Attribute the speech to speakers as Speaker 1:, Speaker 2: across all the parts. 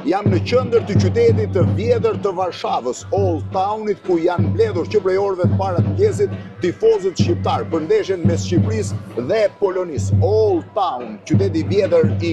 Speaker 1: Jam në qendër të qytetit të vjetër të Varshavës, Old Townit, ku janë mbledhur që prej orëve të para të mëngjesit tifozët shqiptar për ndeshjen mes Shqipërisë dhe Polonisë. Old Town, qyteti i vjetër i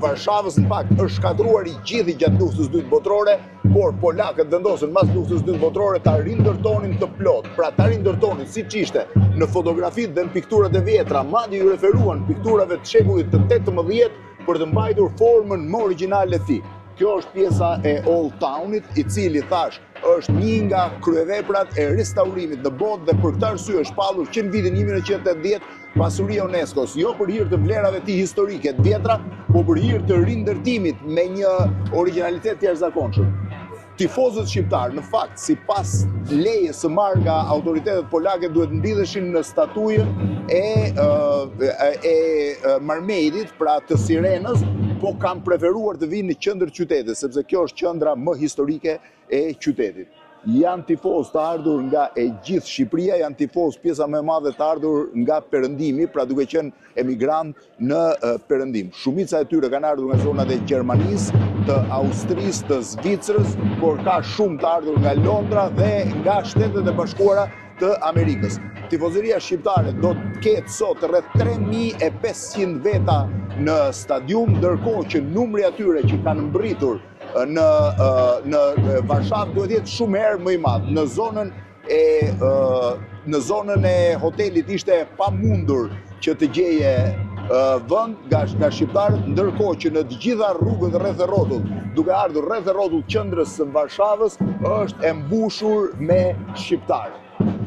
Speaker 1: Varshavës, në fakt është shkatruar i gjithë gjatë luftës së dytë botërore, por polakët vendosën pas luftës së dytë botërore ta rindërtonin të plot. Pra ta rindërtonin siç ishte në fotografitë dhe në pikturat e vjetra, madje ju referuan pikturave të shekullit të 18 për të mbajtur formën më origjinale të tij. Kjo është pjesa e Old Townit, i cili thash është një nga kryeveprat e restaurimit në botë dhe për këtë arsye është shpallur që në vitin 1980 pasuria UNESCO-s, jo për hir të vlerave të tij historike të vjetra, por për hir të rindërtimit me një origjinalitet të jashtëzakonshëm. Tifozët shqiptar, në fakt, sipas lejes së marrë nga autoritetet polake, duhet mbidheshin në statujën e Marmejdit, pra të Sirenës, po kam preferuar të vinë në qendër qytetit, sepse kjo është qendra më historike e qytetit. Janë tifoz të ardhur nga e gjithë Shqipëria, janë tifoz pjesa më e madhe të ardhur nga Perëndimi, pra duke qenë emigrant në Perëndim. Shumica e tyre kanë ardhur nga zonat e Gjermanisë, të Austrisë, të Zvicrës, por ka shumë të ardhur nga Londra dhe nga Shtetet e Bashkuara të Amerikës. Tifozëria shqiptare do të ketë sot rreth 3500 veta në stadium, ndërkohë që numri atyre që kanë mbritur në Varshavë duhet jetë shumë herë më i madh. Në zonën e hotelit ishte pamundur që të gjeje vend nga shqiptarët, ndërkohë që në të gjitha rrugët rreth e rrotull, duke ardhur rreth e rrotull qendrës së Varshavës, është e mbushur me shqiptarë.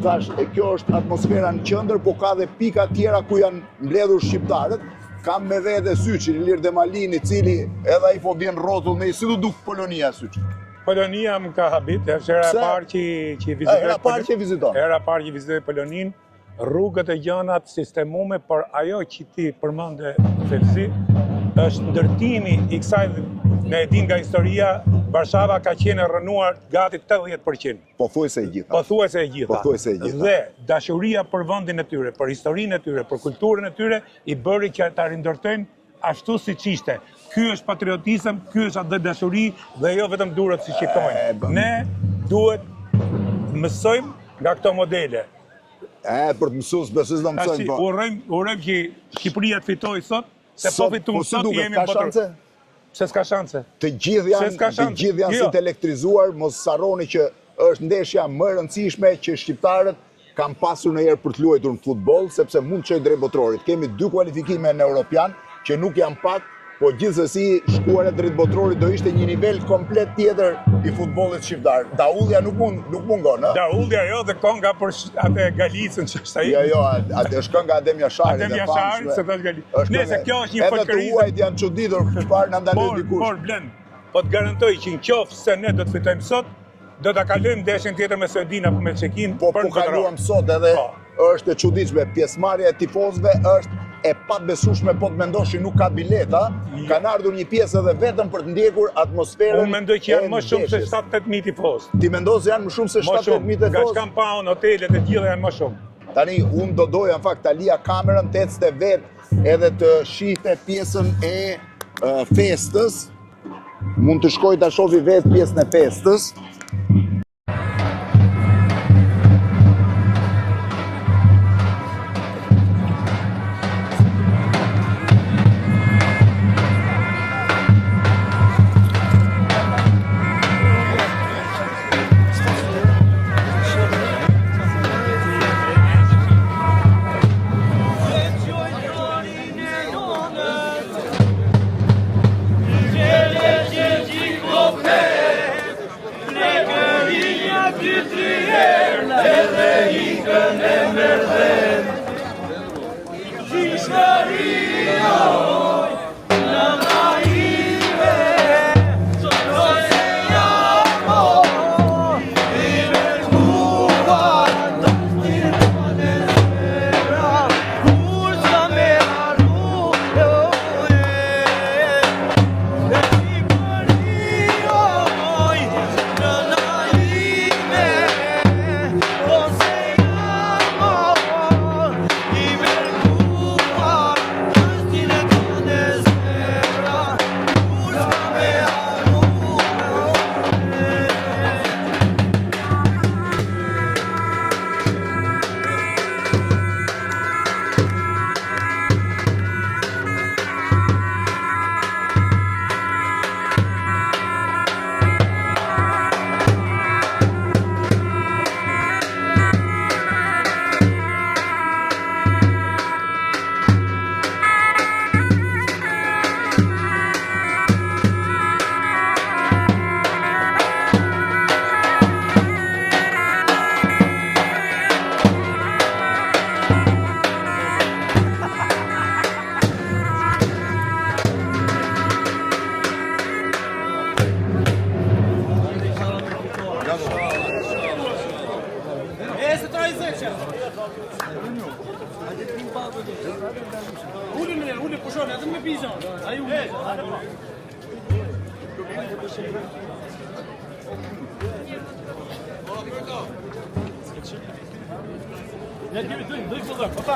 Speaker 1: Tash, kjo është atmosfera në qendër, po ka dhe pika tjera ku janë mbledhur shqiptarët. Kam me vete Syçin, Ilir Demalin, i cili edhe ai po vjen rrotull me si do duk Polonia Syç.
Speaker 2: Polonia më ka habit, është era e parë që vizitoj.
Speaker 1: Era parë që viziton.
Speaker 2: Era parë që vizitoj Polonin, rrugët e gjanat sistemume, por ajo që ti përmende Felsi, është ndërtimi i kësaj, ne e din nga historia, Varshava ka qenë rënuar gati 80%.
Speaker 1: Pothuajse e gjitha.
Speaker 2: Pothuajse e gjitha.
Speaker 1: Pothuajse e gjitha.
Speaker 2: Dhe dashuria për vendin e tyre, për historinë e tyre, për kulturën e tyre, i bëri që ta rindërtojnë ashtu siç ishte. Ky është patriotizëm, ky është atë dashuri dhe jo vetëm durët si shqiptojnë. Ne duhet mësojmë nga këto modele.
Speaker 1: Për të mësues besoj do mësojmë po.
Speaker 2: Urojmë që Shqipëria të fitojë sot, se po fitojmë sot jemi
Speaker 1: në
Speaker 2: Se s'ka shanse.
Speaker 1: Të gjithë janë si të elektrizuar, mos harroni që është ndeshja më e rëndësishme që shqiptarët kanë pasur ndonjëherë për të luajtur në futboll, sepse mund të çojë drejt botrorit. Kemi 2 kualifikime në Europian, që nuk janë pak, po gjithsesi shkuara drejt botrorit do ishte një nivel komplet tjetër i futbollit shqiptar. Daullja nuk mungon, ëh.
Speaker 2: Daullja jo dhe konga për atë Galicën që është ai.
Speaker 1: Jo, atë është kënga Adem Jasharit.
Speaker 2: Adem Jasharit, se thotë Galicë. Nëse kjo është një folklorizëm.
Speaker 1: Edhe të huajt janë çuditur çfarë na ndaloi dikush.
Speaker 2: Por blen, po të garantoj që nëse ne do të fitojmë sot, do ta kalojmë ndeshjen tjetër me Suedin apo me Çekin.
Speaker 1: Po kaluam sot edhe është e çuditshme, pjesëmarrja e tifozëve është e pabesueshme, po të mendoshin nuk ka bileta, kanë ardhur një pjesë edhe vetëm për të ndjekur atmosferën.
Speaker 2: Unë mendoj që janë më shumë se 7-8.000 tifozë.
Speaker 1: Ti mendon se janë më shumë se 7-8.000 tifozë?
Speaker 2: Nga Shkampaun, hotelet e gjitha janë më shumë.
Speaker 1: Tani unë do doja në fakt ta lija kamerën, të ecte vetë edhe të shihte pjesën e festës. Mund të shkoj ta shohë vetë pjesën e festës.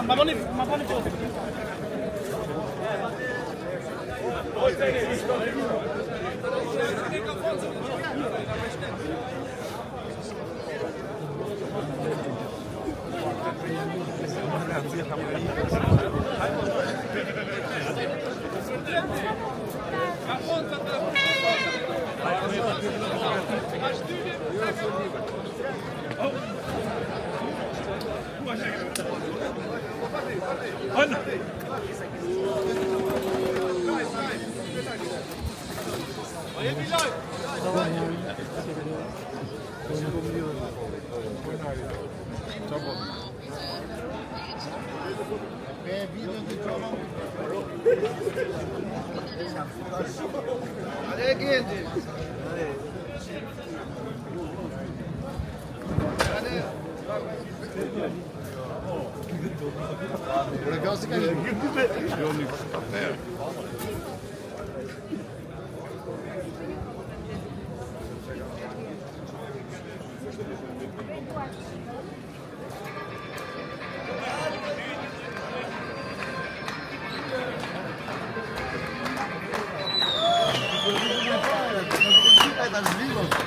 Speaker 3: Ma boni foto.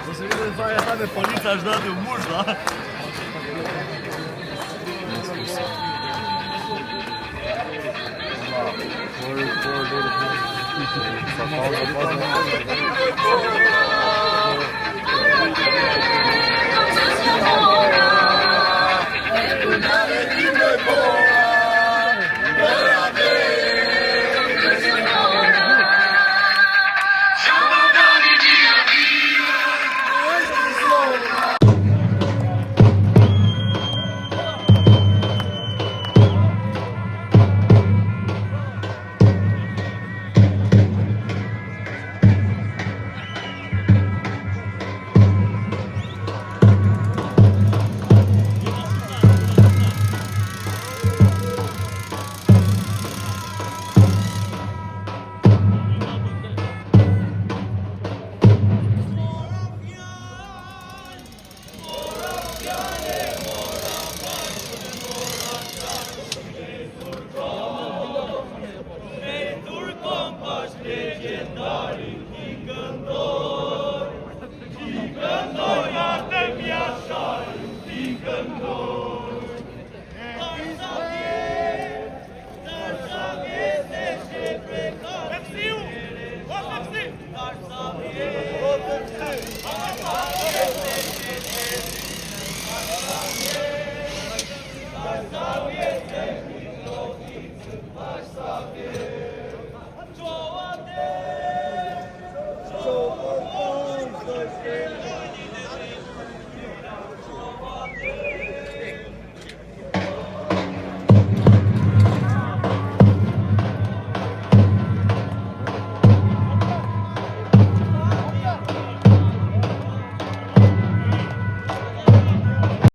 Speaker 4: Você viu ele vai estar depois de ajudar o muro lá?